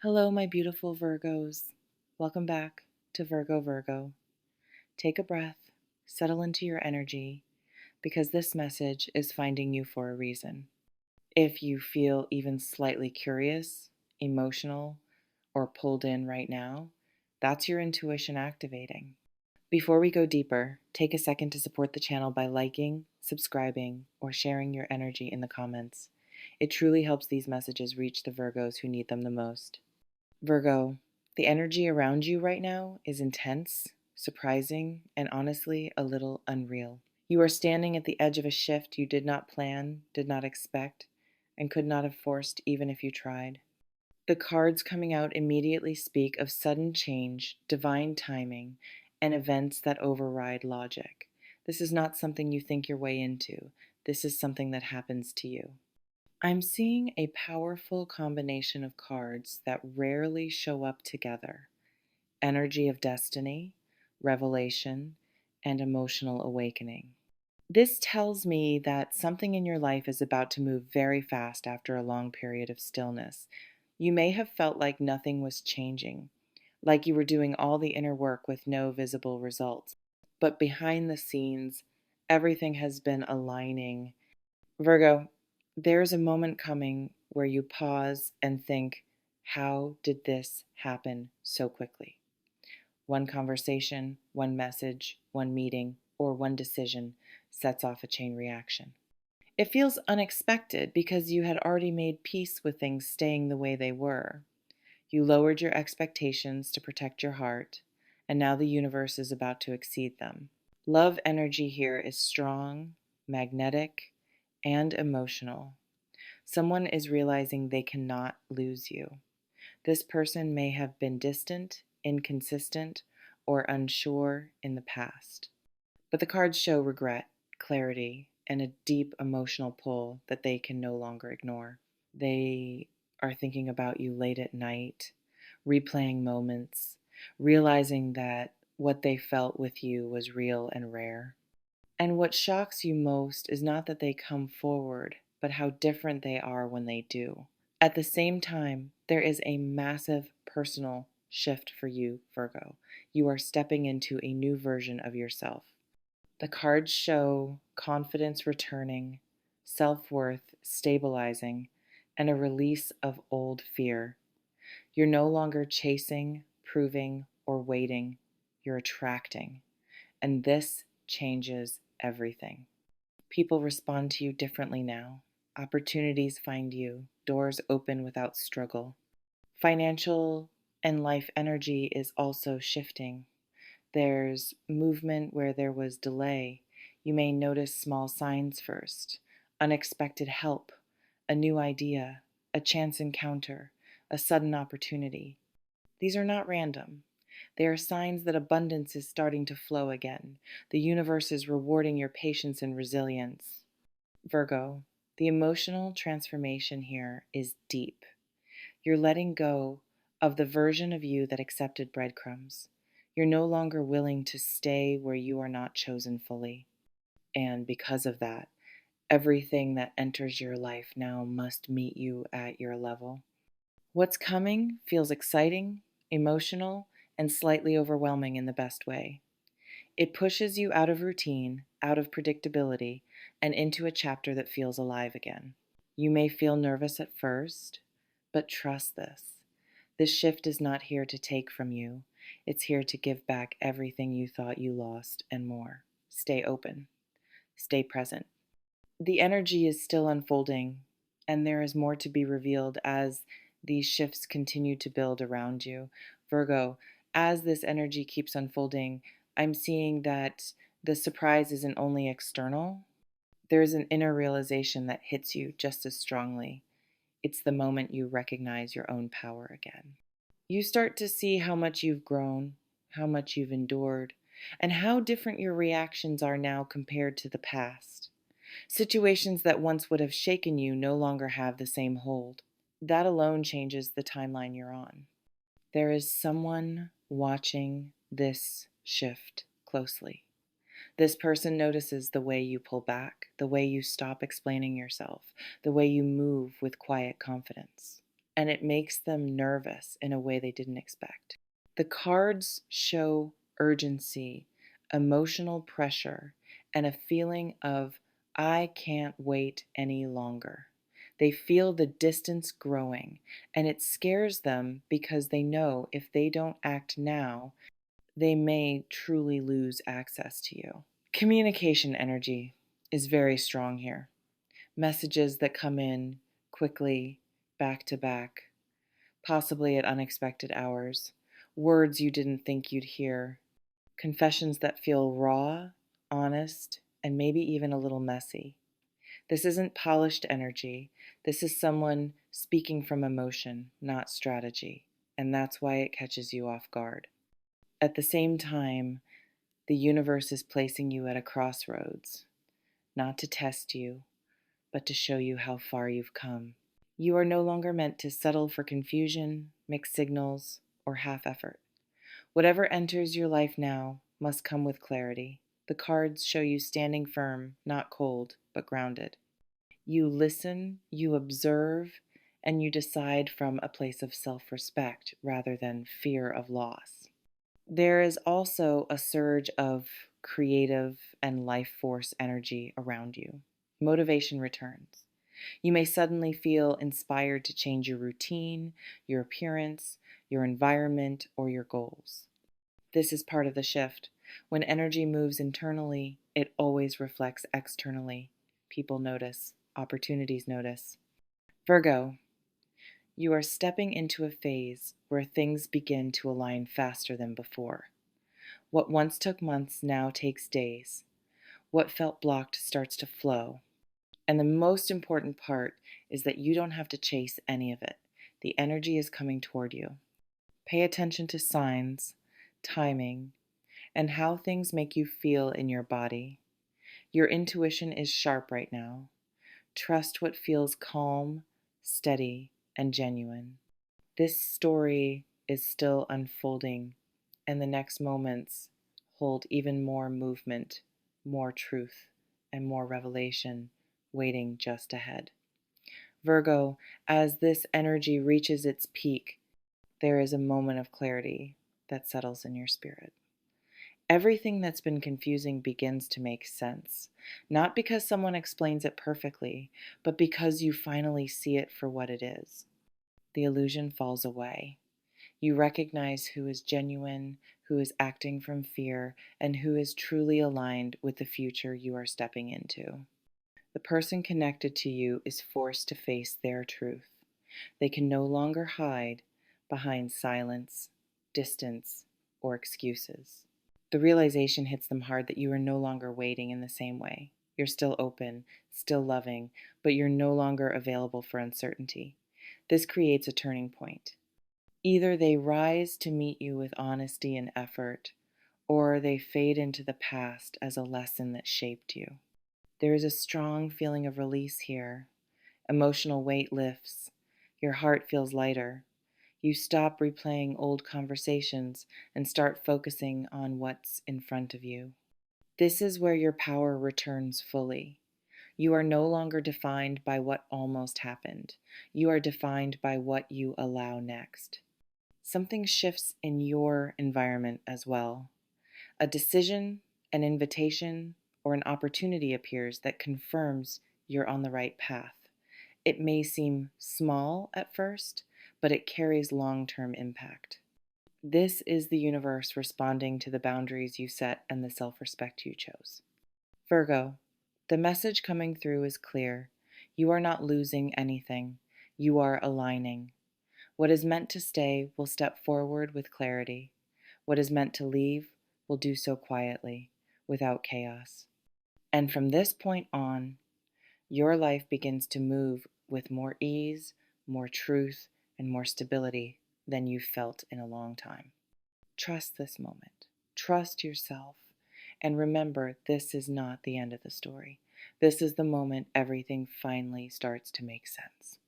Hello, my beautiful Virgos. Welcome back to Virgo. Take a breath, settle into your energy, because this message is finding you for a reason. If you feel even slightly curious, emotional, or pulled in right now, that's your intuition activating. Before we go deeper, take a second to support the channel by liking, subscribing, or sharing your energy in the comments. It truly helps these messages reach the Virgos who need them the most. Virgo, the energy around you right now is intense, surprising, and honestly a little unreal. You are standing at the edge of a shift you did not plan, did not expect, and could not have forced even if you tried. The cards coming out immediately speak of sudden change, divine timing, and events that override logic. This is not something you think your way into. This is something that happens to you. I'm seeing a powerful combination of cards that rarely show up together: energy of destiny, revelation, and emotional awakening. This tells me that something in your life is about to move very fast after a long period of stillness. You may have felt like nothing was changing, like you were doing all the inner work with no visible results. But behind the scenes, everything has been aligning. Virgo, there's a moment coming where you pause and think, how did this happen so quickly? One conversation, one message, one meeting, or one decision sets off a chain reaction. It feels unexpected because you had already made peace with things staying the way they were. You lowered your expectations to protect your heart, and now the universe is about to exceed them. Love energy here is strong, magnetic, and emotional. Someone is realizing they cannot lose you. This person may have been distant, inconsistent, or unsure in the past. But the cards show regret, clarity, and a deep emotional pull that they can no longer ignore. They are thinking about you late at night, replaying moments, realizing that what they felt with you was real and rare. And what shocks you most is not that they come forward, but how different they are when they do. At the same time, there is a massive personal shift for you, Virgo. You are stepping into a new version of yourself. The cards show confidence returning, self worth stabilizing, and a release of old fear. You're no longer chasing, proving, or waiting, you're attracting. And this changes everything. People respond to you differently now. Opportunities find you. Doors open without struggle. Financial and life energy is also shifting. There's movement where there was delay. You may notice small signs first: unexpected help, a new idea, a chance encounter, a sudden opportunity. These are not random. They are signs that abundance is starting to flow again. The universe is rewarding your patience and resilience. Virgo, the emotional transformation here is deep. You're letting go of the version of you that accepted breadcrumbs. You're no longer willing to stay where you are not chosen fully. And because of that, everything that enters your life now must meet you at your level. What's coming feels exciting, emotional, and slightly overwhelming in the best way. It pushes you out of routine, out of predictability, and into a chapter that feels alive again. You may feel nervous at first, but trust this. This shift is not here to take from you. It's here to give back everything you thought you lost and more. Stay open. Stay present. The energy is still unfolding, and there is more to be revealed as these shifts continue to build around you. Virgo, as this energy keeps unfolding, I'm seeing that the surprise isn't only external. There's an inner realization that hits you just as strongly. It's the moment you recognize your own power again. You start to see how much you've grown, how much you've endured, and how different your reactions are now compared to the past. Situations that once would have shaken you no longer have the same hold. That alone changes the timeline you're on. There is someone watching this shift closely. This person notices the way you pull back, the way you stop explaining yourself, the way you move with quiet confidence. and it makes them nervous in a way they didn't expect. The cards show urgency, emotional pressure, and a feeling of, I can't wait any longer. They feel the distance growing, and it scares them because they know if they don't act now, they may truly lose access to you. Communication energy is very strong here. Messages that come in quickly, back to back, possibly at unexpected hours, words you didn't think you'd hear, confessions that feel raw, honest, and maybe even a little messy. This isn't polished energy. This is someone speaking from emotion, not strategy, and that's why it catches you off guard. At the same time, the universe is placing you at a crossroads, not to test you, but to show you how far you've come. You are no longer meant to settle for confusion, mixed signals, or half effort. Whatever enters your life now must come with clarity. The cards show you standing firm, not cold, but grounded. You listen, you observe, and you decide from a place of self-respect rather than fear of loss. There is also a surge of creative and life force energy around you. Motivation returns. You may suddenly feel inspired to change your routine, your appearance, your environment, or your goals. This is part of the shift. When energy moves internally, it always reflects externally. People notice, opportunities notice. Virgo, you are stepping into a phase where things begin to align faster than before. What once took months now takes days. What felt blocked starts to flow. And the most important part is that you don't have to chase any of it. The energy is coming toward you. Pay attention to signs, timing, and how things make you feel in your body. Your intuition is sharp right now. Trust what feels calm, steady, and genuine. This story is still unfolding, and the next moments hold even more movement, more truth, and more revelation waiting just ahead. Virgo, as this energy reaches its peak, there is a moment of clarity that settles in your spirit. Everything that's been confusing begins to make sense, not because someone explains it perfectly, but because you finally see it for what it is. The illusion falls away. You recognize who is genuine, who is acting from fear, and who is truly aligned with the future you are stepping into. The person connected to you is forced to face their truth. They can no longer hide behind silence, distance, or excuses. The realization hits them hard that you are no longer waiting in the same way. You're still open, still loving, but you're no longer available for uncertainty. This creates a turning point. Either they rise to meet you with honesty and effort, or they fade into the past as a lesson that shaped you. There is a strong feeling of release here. Emotional weight lifts. Your heart feels lighter. You stop replaying old conversations and start focusing on what's in front of you. This is where your power returns fully. You are no longer defined by what almost happened. You are defined by what you allow next. Something shifts in your environment as well. A decision, an invitation, or an opportunity appears that confirms you're on the right path. It may seem small at first, but it carries long-term impact. This is the universe responding to the boundaries you set and the self-respect you chose. Virgo, the message coming through is clear. You are not losing anything. You are aligning. What is meant to stay will step forward with clarity. What is meant to leave will do so quietly, without chaos. And from this point on, your life begins to move with more ease, more truth, and more stability than you've felt in a long time. Trust this moment. Trust yourself. And remember, this is not the end of the story. This is the moment everything finally starts to make sense.